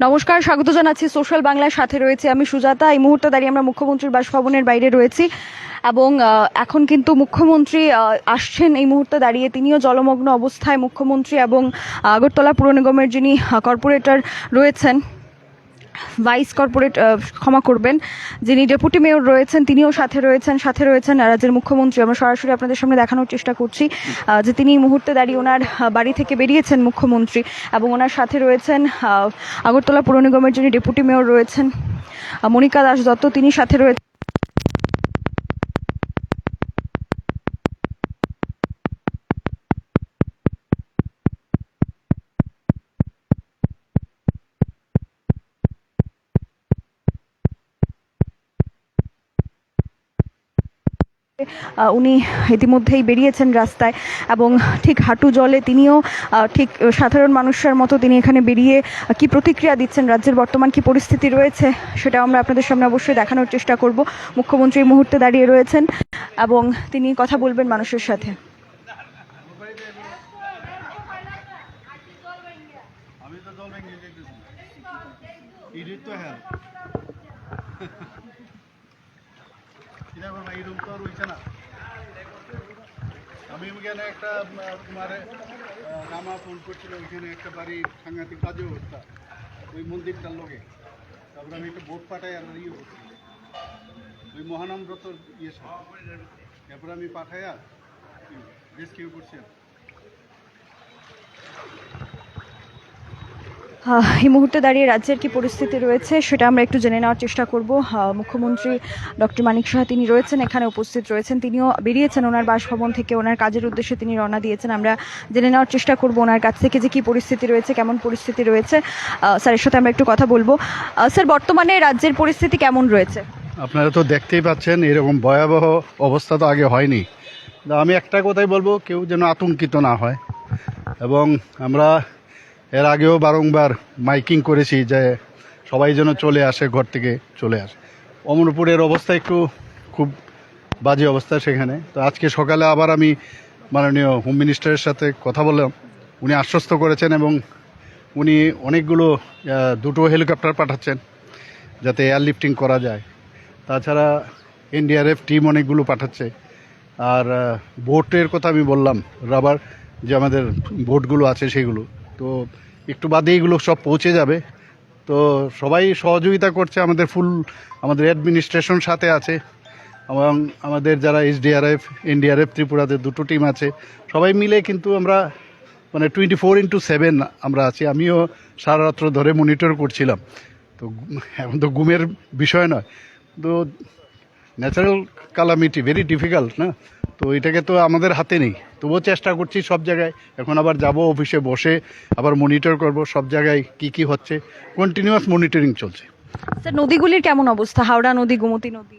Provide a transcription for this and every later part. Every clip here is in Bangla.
নমস্কার, স্বাগত জানাচ্ছি সোশ্যাল বাংলার সাথে রয়েছে আমি সুজাতা। এই মুহূর্তে দাঁড়িয়ে আমরা মুখ্যমন্ত্রীর বাসভবনের বাইরে রয়েছি এবং এখন কিন্তু মুখ্যমন্ত্রী আসছেন। এই মুহূর্তে দাঁড়িয়ে তিনিও জলমগ্ন অবস্থায় মুখ্যমন্ত্রী এবং আগরতলা পুর নিগমের যিনি কর্পোরেটর রয়েছেন, ভাইস কর্পোরেট ক্ষমা করবেন, যিনি ডেপুটি মেয়র রয়েছেন তিনিও সাথে রয়েছেন রাজ্যের মুখ্যমন্ত্রী। আমরা সরাসরি আপনাদের সামনে দেখানোর চেষ্টা করছি যে তিনি এই মুহূর্তে দাঁড়িয়ে ওনার বাড়ি থেকে বেরিয়েছেন মুখ্যমন্ত্রী, এবং ওনার সাথে রয়েছেন আগরতলা পুর নিগমের যিনি ডেপুটি মেয়র রয়েছেন মনিকা দাস দত্ত, তিনি সাথে রয়েছেন। উনি ইতিমধ্যেই বেরিয়েছেন রাস্তায় এবং ঠিক হাঁটু জলে তিনিও ঠিক সাধারণ মানুষের মতো তিনি এখানে বেরিয়ে কি প্রতিক্রিয়া দিচ্ছেন, রাজ্যের বর্তমান কি পরিস্থিতি রয়েছে সেটা আমরা আপনাদের সামনে অবশ্যই দেখানোর চেষ্টা করব। মুখ্যমন্ত্রী এই মুহূর্তে দাঁড়িয়ে রয়েছেন এবং তিনি কথা বলবেন মানুষের সাথে। আমি ওইখানে একটা তোমার রামা ফোন করছিল, ওইখানে একটা বাড়ি সাংঘাতিক বাজে অবস্থা ওই মন্দিরটার লোকে। তারপরে আমি একটা বোট পাঠাই আর ইয়ে করছি ওই মহানম্রত ইয়ে সব, তারপরে আমি পাঠাইয়া রেস্কিউ করছি। এই মুহূর্তে দাঁড়িয়ে রাজ্যের কি পরিস্থিতি রয়েছে সেটা আমরা একটু জেনে নেওয়ার চেষ্টা করব। মুখ্যমন্ত্রী ডক্টর মানিক সাহা তিনি রয়েছেন, এখানে উপস্থিত রয়েছেন, তিনিও বেরিয়েছেন ওনার বাসভবন থেকে, ওনার কাজের উদ্দেশ্যে তিনি রওনা দিয়েছেন। আমরা জেনে নেওয়ার চেষ্টা করব ওনার কাছ থেকে যে কি পরিস্থিতি রয়েছে, কেমন পরিস্থিতি রয়েছে। স্যারের সাথে আমরা একটু কথা বলবো। স্যার, বর্তমানে রাজ্যের পরিস্থিতি কেমন রয়েছে? আপনারা তো দেখতেই পাচ্ছেন, এরকম ভয়াবহ অবস্থা তো আগে হয়নি। আমি একটা কথাই বলবো, কেউ যেন আতঙ্কিত না হয়। এবং আমরা এর আগেও বারংবার মাইকিং করেছি যে সবাই যেন চলে আসে, ঘর থেকে চলে আসে। অমরপুরের অবস্থা একটু খুব বাজে অবস্থা সেখানে। তো আজকে সকালে আবার আমি মাননীয় হোম মিনিস্টারের সাথে কথা বললাম, উনি আশ্বস্ত করেছেন এবং উনি অনেকগুলো দুটো হেলিকপ্টার পাঠাচ্ছেন যাতে এয়ারলিফটিং করা যায়। তাছাড়া এনডিআরএফ টিম অনেকগুলো পাঠাচ্ছে। আর বোটের কথা আমি বললাম, রাবার যে আমাদের বোটগুলো আছে সেগুলো তো একটু বাদে এগুলো সব পৌঁছে যাবে। তো সবাই সহযোগিতা করছে, আমাদের অ্যাডমিনিস্ট্রেশন সাথে আছে এবং আমাদের যারা এসডিআরএফ এনডিআরএফ ত্রিপুরাতে দুটো টিম আছে, সবাই মিলে কিন্তু আমরা মানে 24/7 আমরা আছি। আমিও সারা রাত্র ধরে মনিটর করছিলাম। তো এখন তো ঘুমের বিষয় নয়, তো ন্যাচারাল কালামিটি ভেরি ডিফিকাল্ট না, তো এটাকে তো আমাদের হাতে নেই। তবুও চেষ্টা করছি সব জায়গায়। এখন আবার যাব অফিসে বসে আবার মনিটর করব সব জায়গায় কি কি হচ্ছে, কন্টিনিউয়াস মনিটরিং চলছে। স্যার, নদীগুলির কেমন অবস্থা? হাওড়া নদী, গোমতী নদী?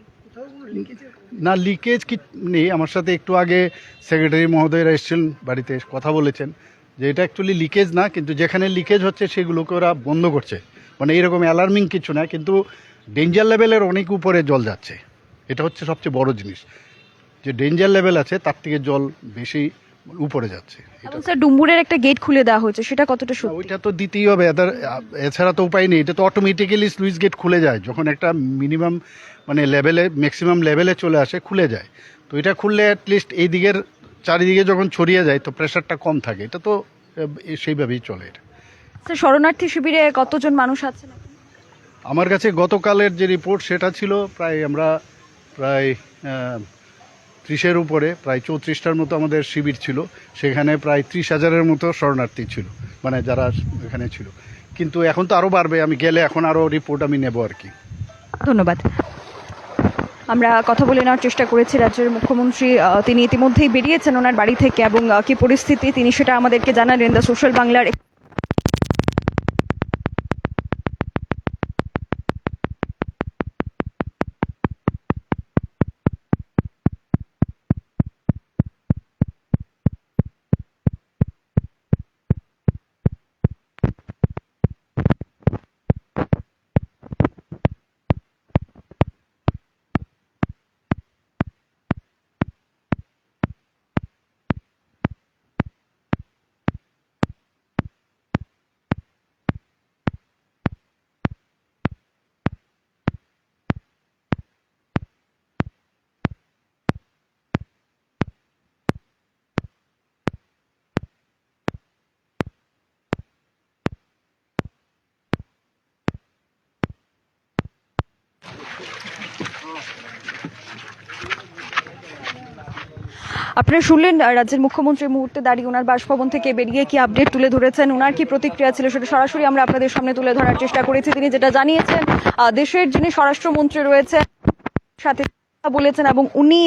না, লিকেজ কি নেই। আমার সাথে একটু আগে সেক্রেটারি মহোদয়রা এসেছিলেন, বাড়িতে কথা বলেছেন যে এটা অ্যাকচুয়ালি লিকেজ না, কিন্তু যেখানে লিকেজ হচ্ছে সেগুলোকে ওরা বন্ধ করছে। মানে এরকম অ্যালার্মিং কিছু না, কিন্তু ডেঞ্জার লেভেলের অনেক উপরে জল যাচ্ছে। এটা হচ্ছে সবচেয়ে বড় জিনিস, যে ডেঞ্জার লেভেল আছে তার থেকে জল বেশি উপরে যাচ্ছে। এবং স্যার, ডুম্বুরের একটা গেট খুলে দেওয়া হয়েছে, সেটা কতটা সত্যি? ওইটা তো দিতেই হবে, এছাড়া তো উপায় নেই। এটা তো অটোমেটিক্যালি স্লুইস গেট খুলে যায় যখন একটা মিনিমাম মানে লেভেলে ম্যাক্সিমাম লেভেলে চলে আসে, খুলে যায়। তো এটা খুললে অ্যাটলিস্ট এই দিকের চারিদিকে যখন ছড়িয়ে যায় তো প্রেশারটা কম থাকে। এটা তো সেইভাবেই চলে। এটা স্যার, শরণার্থী শিবিরে কতজন মানুষ আছেন? আমার কাছে গতকালের যে রিপোর্ট সেটা ছিল আমরা প্রায় 30-এর উপরে, প্রায় 34টার মতো আমাদের শিবির ছিল। সেখানে প্রায় 30,000-এর মতো শরণার্থী ছিল, মানে যারা এখানে ছিল। কিন্তু এখন তো আরও বাড়বে, আমি গেলে এখন আরও রিপোর্ট আমি নেব আর কি। ধন্যবাদ। আমরা কথা বলে নেওয়ার চেষ্টা করেছি রাজ্যের মুখ্যমন্ত্রী, তিনি ইতিমধ্যেই বেরিয়েছেন ওনার বাড়ি থেকে এবং কি পরিস্থিতি তিনি সেটা আমাদেরকে জানালেন দ্য সোশ্যাল বাংলার। আপনারা শুনলেন রাজ্যের মুখ্যমন্ত্রী মুহূর্তে দাঁড়িয়ে ওনার বাসভবন থেকে বেরিয়ে কি আপডেট তুলে ধরেছেন, ওনার কি প্রতিক্রিয়া ছিল সেটা সরাসরি আমরা আপনাদের সামনে তুলে ধরার চেষ্টা করেছি। তিনি যেটা জানিয়েছেন, দেশের যিনি স্বরাষ্ট্রমন্ত্রী রয়েছে সাথে বলেছেন এবং উনি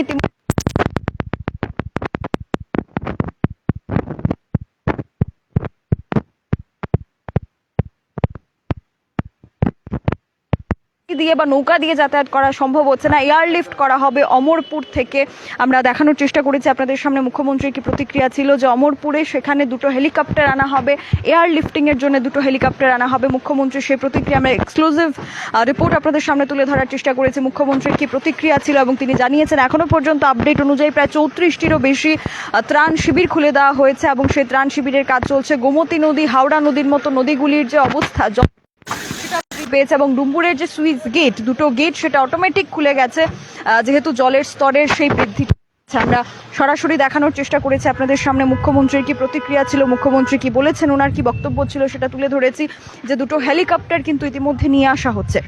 দিয়ে বা নৌকা দিয়ে যাতায়াত করা সম্ভব হচ্ছে না, এয়ারলিফট করা হবে অমরপুর থেকে। আমরা দেখানোর চেষ্টা করেছি আপনাদের সামনে মুখ্যমন্ত্রীর কি প্রতিক্রিয়া ছিল, যে অমরপুরে সেখানে দুটো হেলিকপ্টার আনা হবে, এয়ারলিফটিং এর জন্য দুটো হেলিকপ্টার আনা হবে। মুখ্যমন্ত্রীর সেই প্রতিক্রিয়া আমরা এক্সক্লুসিভ রিপোর্ট আপনাদের সামনে তুলে ধরার চেষ্টা করেছি। মুখ্যমন্ত্রীর কি প্রতিক্রিয়া ছিল এবং তিনি জানিয়েছেন এখনো পর্যন্ত আপডেট অনুযায়ী প্রায় 34টিরও বেশি ত্রাণ শিবির খুলে দেওয়া হয়েছে এবং সেই ত্রাণ শিবিরের কাজ চলছে। গোমতী নদী, হাওড়া নদীর মতো নদীগুলির যে অবস্থা পেয়েছে এবং ডুম্বুরের যে সুইচ গেট, দুটো গেট সেটা অটোমেটিক খুলে গেছে যেহেতু জলের স্তরের সেই বৃদ্ধি। আমরা সরাসরি দেখানোর চেষ্টা করেছি আপনাদের সামনে মুখ্যমন্ত্রীর কি প্রতিক্রিয়া ছিল, মুখ্যমন্ত্রী কি বলেছেন, ওনার কি বক্তব্য ছিল সেটা তুলে ধরেছি। যে দুটো হেলিকপ্টার কিন্তু ইতিমধ্যে নিয়ে আসা হচ্ছে।